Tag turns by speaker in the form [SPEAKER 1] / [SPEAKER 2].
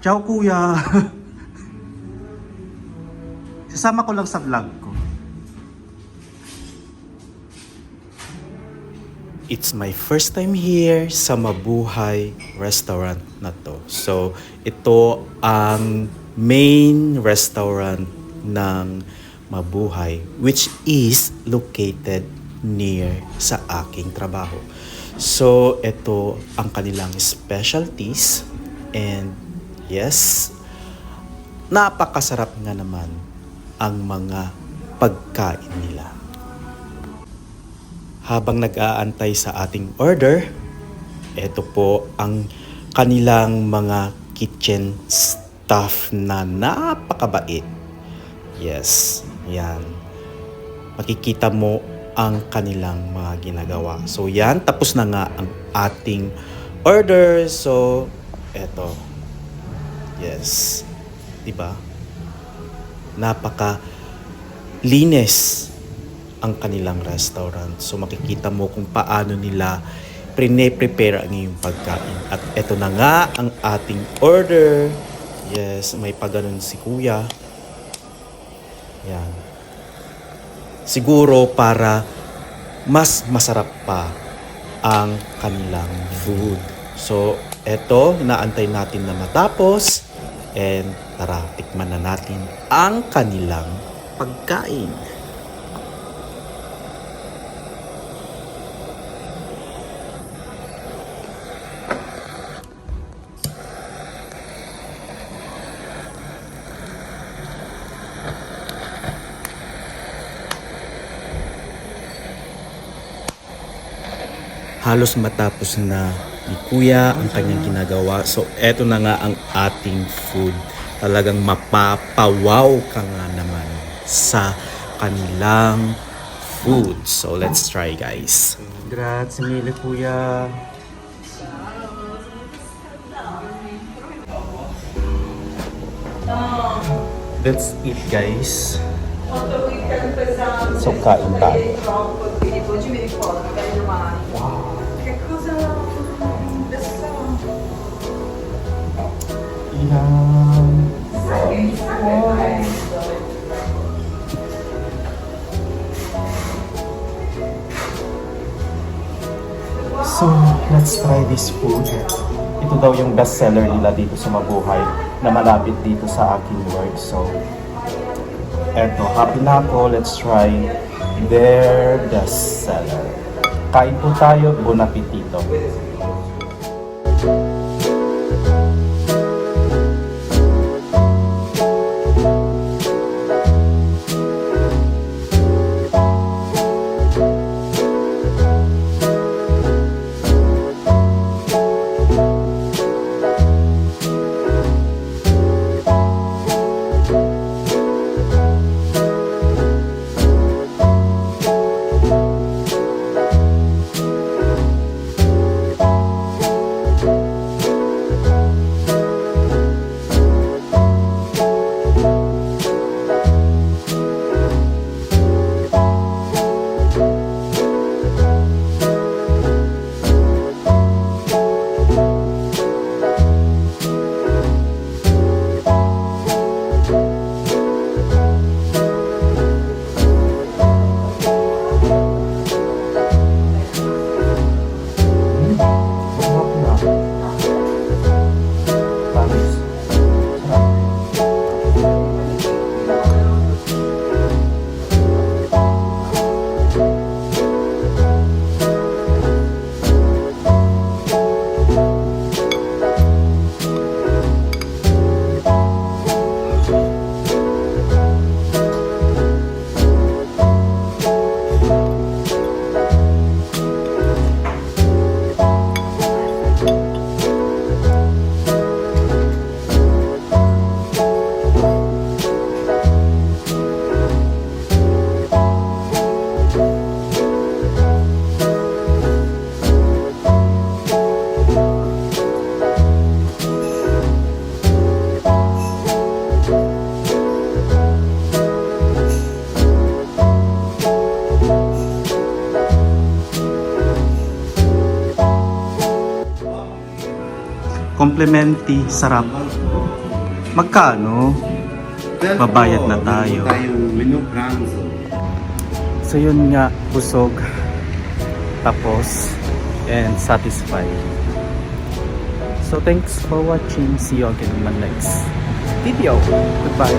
[SPEAKER 1] Ciao kuya. Sasama ko lang sa vlog ko. It's my first time here sa Mabuhay restaurant na to. So, ito ang main restaurant ng Mabuhay, which is located near sa aking trabaho. So, ito ang kanilang specialties and yes, napakasarap nga naman ang mga pagkain nila. Habang nag-aantay sa ating order, ito po ang kanilang mga kitchen staff na napakabait. Yes, yan. Makikita mo ang kanilang mga ginagawa. So yan, tapos na nga ang ating order. So, eto. Yes. Diba? Napaka linis ang kanilang restaurant. So makikita mo kung paano nila prepare ang iyong pagkain. At eto na nga ang ating order. Yes, may paganon si kuya. Yan. Siguro para mas masarap pa ang kanilang food. So eto, inaantay natin na matapos. And tara, tikman na natin ang kanilang pagkain. Halos matapos na ni Kuya ang kanyang ginagawa. So, eto na nga ang ating food. Talagang mapapawaw ka nga naman sa kanilang food. So, let's try guys. Grazie mille Kuya. Let's eat guys. So, kain tayo. Wow. Yan. So, let's try this food. Ito daw yung best seller nila dito sa Mabuhay na malapit dito sa aking work. So, eto, happy na ako. Let's try their best seller. Kain po tayo. Bon appetito. Complimenti, sarap. Magkano? Babayad na tayo.
[SPEAKER 2] Tayong menu pranzo.
[SPEAKER 1] So yun nga, busog. Tapos, and satisfied. So thanks for watching. See you again in my next video. Goodbye.